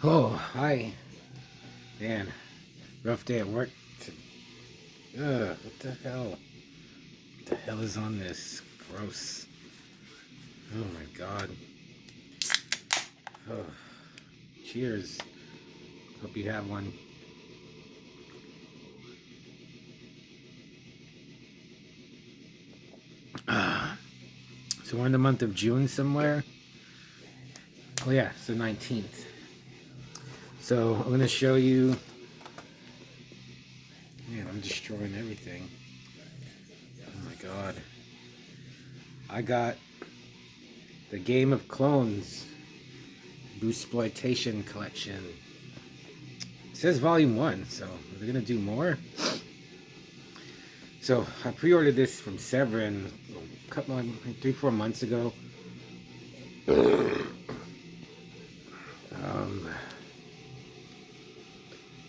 Oh, hi. Man, rough day at work. What the hell? What the hell is on this? Gross. Oh my god. Oh, cheers. Hope you have one. So we're in the month of June somewhere. Oh yeah, it's the 19th. So I'm going to show you. Man, I'm destroying everything. Oh my god. I got the Game of Clones Bruceploitation collection. It says volume 1, so are they going to do more? So I pre-ordered this from Severin a couple, 3-4 months ago.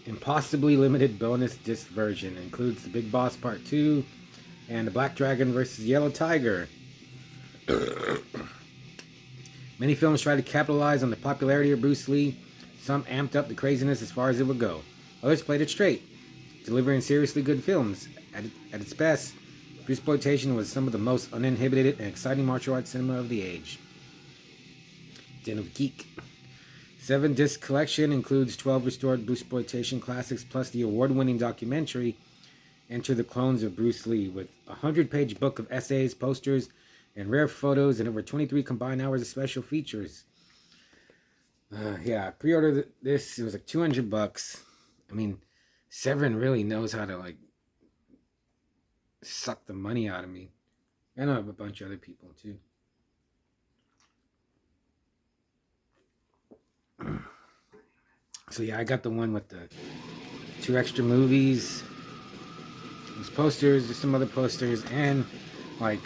Impossibly limited bonus disc version includes the Big Boss Part 2 and the Black Dragon vs. Yellow Tiger. Many films tried to capitalize on the popularity of Bruce Lee. Some amped up the craziness as far as it would go. Others played it straight, delivering seriously good films. At its best, Bruceploitation was some of the most uninhibited and exciting martial arts cinema of the age. Den of Geek. 7-disc collection includes 12 restored Bruceploitation classics plus the award-winning documentary Enter the Clones of Bruce Lee, with a 100-page book of essays, posters, and rare photos, and over 23 combined hours of special features. Yeah, I pre-ordered this. It was like $200. I mean, Severin really knows how to like suck the money out of me. I know of a bunch of other people too. So yeah, I got the one with the 2 extra movies. There's posters, there's some other posters, and like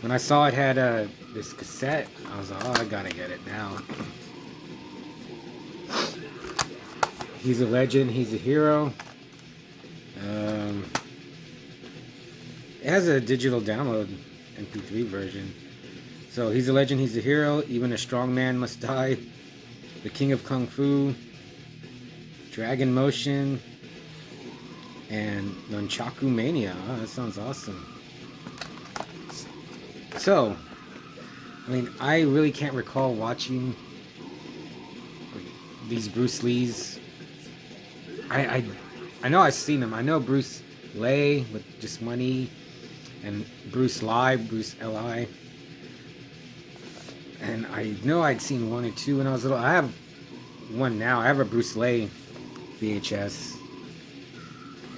when I saw it had this cassette, I was like, oh, I gotta get it now. He's a legend, he's a hero. It has a digital download MP3 version. So he's a legend, he's a hero, even a strong man must die. The King of Kung Fu, Dragon Motion, and Nunchaku Mania. Oh, that sounds awesome. So, I mean, I really can't recall watching these Bruce Lees. I know I've seen them. I know Bruce Lee with just one E, and Bruce Lee, Bruce Li. And I know I'd seen 1 or 2 when I was little. I have one now. I have a Bruce Lee VHS.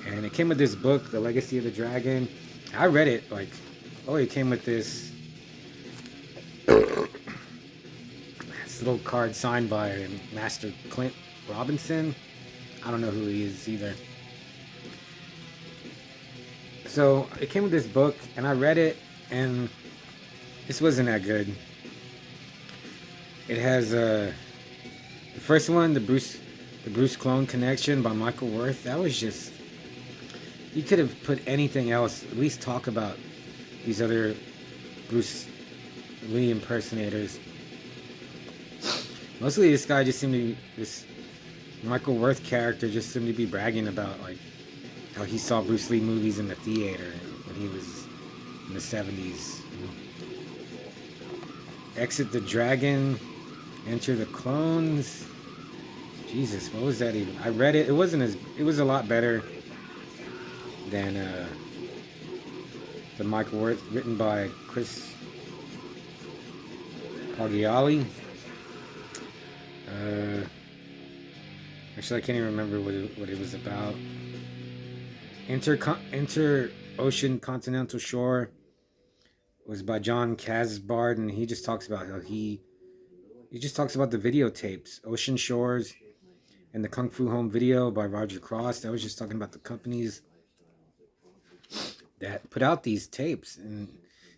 And it came with this book, The Legacy of the Dragon. I read it like, oh, it came with this little card signed by Master Clint Robinson. I don't know who he is either. So it came with this book, and I read it, and this wasn't that good. It has the first one, the Bruce Clone Connection by Michael Worth. That was just, you could have put anything else. At least talk about these other Bruce Lee impersonators. Mostly this guy just seemed to be, this Michael Worth character just seemed to be bragging about like how he saw Bruce Lee movies in the theater when he was in the 70s. Exit the Dragon, Enter the Clones. Jesus, what was that even? I read it. It was a lot better than the Michael Worth, written by Chris Pagliali. Actually, I can't even remember what it was about. Enter Ocean Continental Shore was by John Casbard, and he just talks about how he just talks about the videotapes, Ocean Shores, and the Kung Fu Home Video by Roger Cross. That was just talking about the companies that put out these tapes, and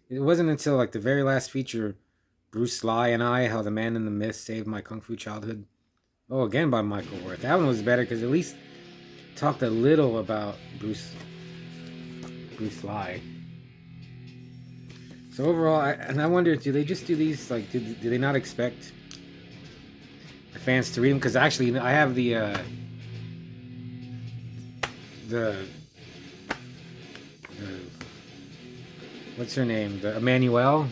it wasn't until like the very last feature, Bruce Lee and I, How the Man in the Mist Saved My Kung Fu Childhood. Oh, again by Michael Worth. That one was better because at least talked a little about Bruce Lee. So overall, I wonder, do they just do these, like, do they not expect the fans to read them, because actually I have the what's her name, the Emmanuel,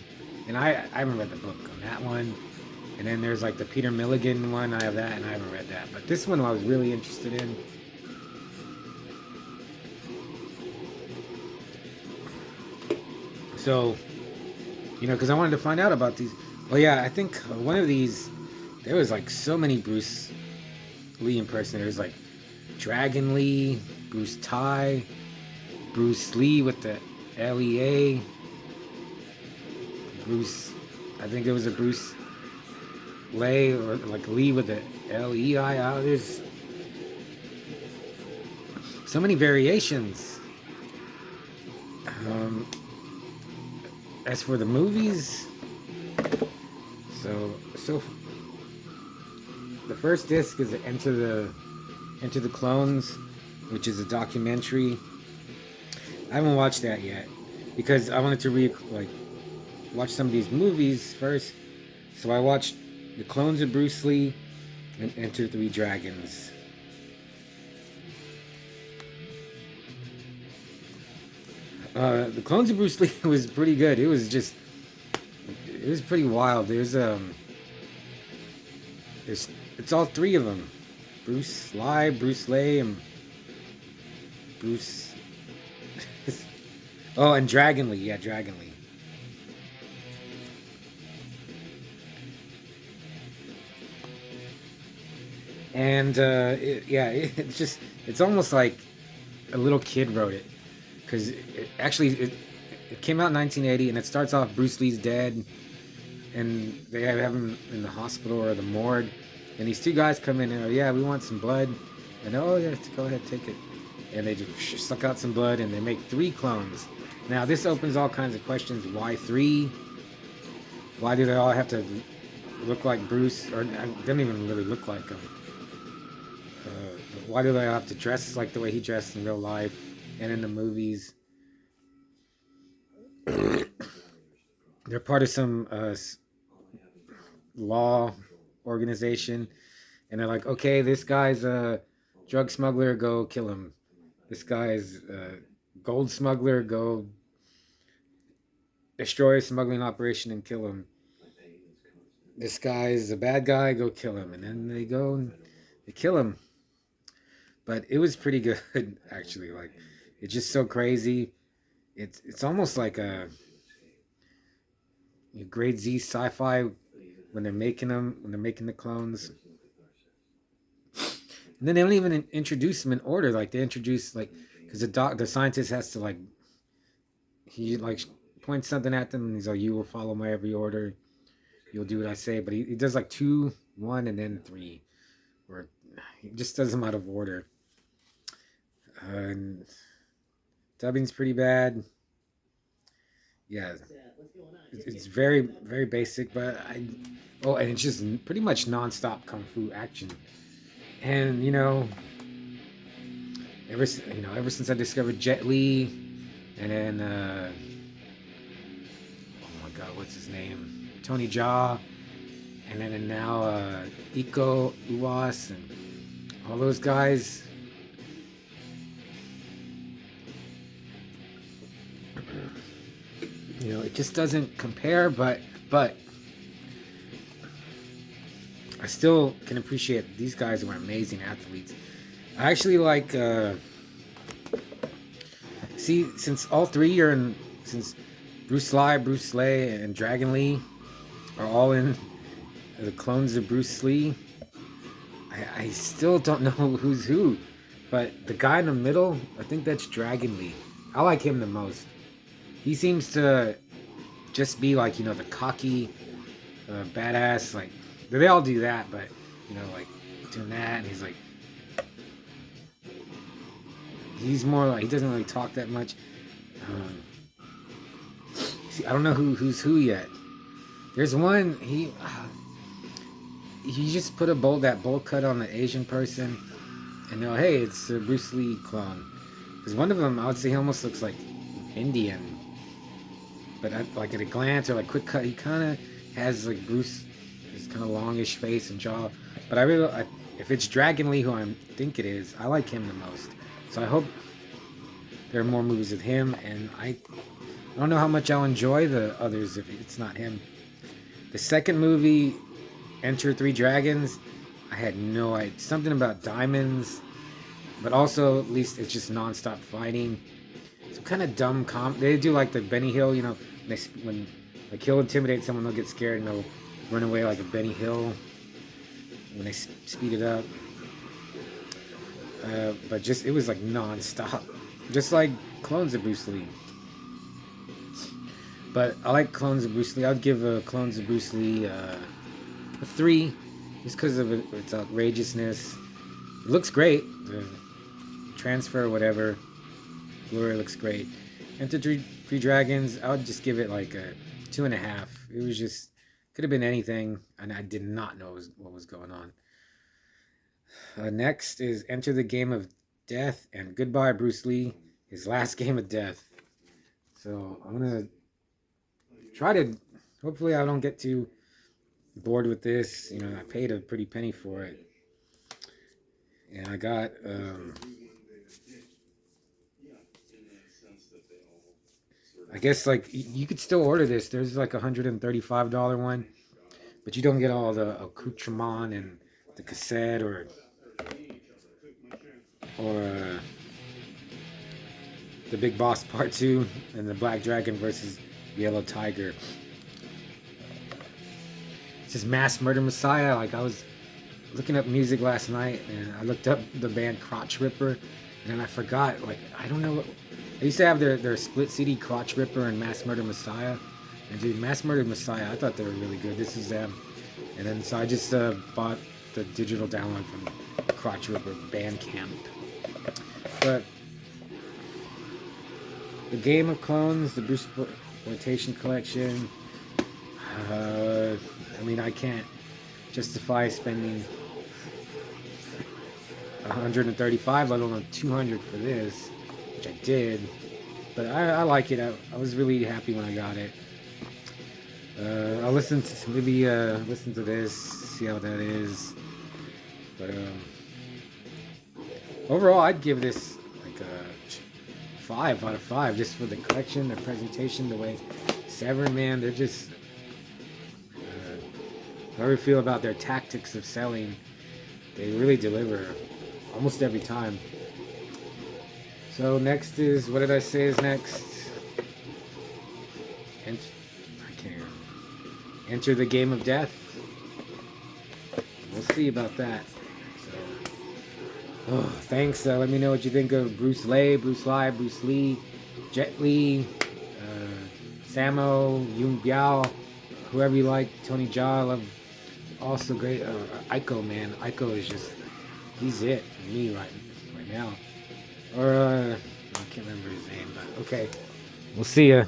and I haven't read the book on that one. And then there's like the Peter Milligan one. I have that, and I haven't read that. But this one I was really interested in. So, because I wanted to find out about these. Well, yeah, I think one of these, there was like so many Bruce Lee impersonators, like Dragon Lee, Bruce Ty, Bruce Lee with the LEA, Bruce, I think there was a Bruce Lay, or like Lee with the LEI. There's so many variations. As for the movies, so the first disc is Enter the Clones, which is a documentary. I haven't watched that yet because I wanted to watch some of these movies first. So I watched The Clones of Bruce Lee and Enter Three Dragons. The Clones of Bruce Lee was pretty good. It was pretty wild. It's all three of them: Bruce Lee, Bruce Lay, and Bruce. Oh, and Dragon Lee. Yeah, Dragon Lee. And it's almost like a little kid wrote it, because it came out in 1980, and it starts off Bruce Lee's dead, and they have him in the hospital or the morgue, and these two guys come in and we want some blood, and oh yeah, go ahead, take it, and they just suck out some blood, and they make 3 clones. Now this opens all kinds of questions. Why 3? Why do they all have to look like Bruce, or they don't even really look like him? Why do they all have to dress like the way he dressed in real life and in the movies? They're part of some law organization, and they're like, okay, this guy's a drug smuggler, go kill him. This guy's a gold smuggler, go destroy a smuggling operation and kill him. This guy's a bad guy, go kill him. And then they go and they kill him. But it was pretty good, actually. Like, it's just so crazy. It's almost like a grade Z sci-fi when they're making the clones. And then they don't even introduce them in order. Like, they introduce, because the scientist has to, he points something at them, and he's like, you will follow my every order, you'll do what I say. But he does 2, 1, and then 3, or he just does them out of order. And dubbing's pretty bad. Yeah, it's very, very basic, but and it's just pretty much non-stop kung fu action. And ever since I discovered Jet Li, and then oh my God, what's his name? Tony Jaa, and then now Iko Uwais, and all those guys. It just doesn't compare, but I still can appreciate these guys were amazing athletes. I actually since all 3 are since Bruce Lay, and Dragon Lee are all in the Clones of Bruce Lee, I still don't know who's who, but the guy in the middle, I think that's Dragon Lee. I like him the most. He seems to just be the cocky, badass. They all do that, but doing that, and he's more he doesn't really talk that much. See, I don't know who's who yet. There's one he just put that bowl cut on the Asian person, and hey, it's a Bruce Lee clone. Because one of them, I would say, he almost looks like Indian. But at a glance or quick cut, he kind of has Bruce, his kind of longish face and jaw. But if it's Dragon Lee, who I think it is, I like him the most. So I hope there are more movies with him. And I don't know how much I'll enjoy the others if it's not him. The second movie, Enter Three Dragons, I had no idea. Something about diamonds, but also at least it's just non-stop fighting. Some kind of dumb they do like the Benny Hill, you know, when like he'll intimidate someone, they'll get scared and they'll run away like a Benny Hill when they speed it up. But just it was like non-stop, just like Clones of Bruce Lee. But I like Clones of Bruce Lee. I'd give Clones of Bruce Lee a 3, just because of its outrageousness. It looks great. The transfer, whatever. Glory looks great. Enter Three Dragons, I would just give it like a 2.5. It was just, could have been anything, and I did not know what was going on. Next is Enter the Game of Death and Goodbye Bruce Lee, his last game of death. So I'm going to try to, hopefully I don't get too bored with this. You know, I paid a pretty penny for it. And I got, I guess like you could still order this. There's like $135 one, but you don't get all the accoutrement and the cassette or the Big Boss Part 2 and the Black Dragon versus Yellow Tiger. It's just Mass Murder Messiah. Like I was looking up music last night and I looked up the band Crotch Ripper, and then I forgot, like, I don't know what, I used to have their split CD, Crotch Ripper and Mass Murder Messiah. And dude, Mass Murder Messiah, I thought they were really good. This is them. And then so I just bought the digital download from Crotch Ripper Bandcamp. But the Game of Clones, the Bruceploitation collection, I mean, I can't justify spending $135, let alone $200 for this, which I did. But I like it. I was really happy when I got it. I'll listen to this, see how that is. But overall, I'd give this like a 5 out of 5, just for the collection, the presentation, the way Severin, man, they're just. However you feel about their tactics of selling, they really deliver almost every time. So next is, what did I say is next? Enter the Game of Death. We'll see about that. So, thanks. Let me know what you think of Bruce Lee, Jet Li, Samo, Yun Biao, whoever you like, Tony Jaa. I love, also great. Aiko, man. Aiko is just, he's it for me right now. Or, I can't remember his name, but okay. We'll see ya.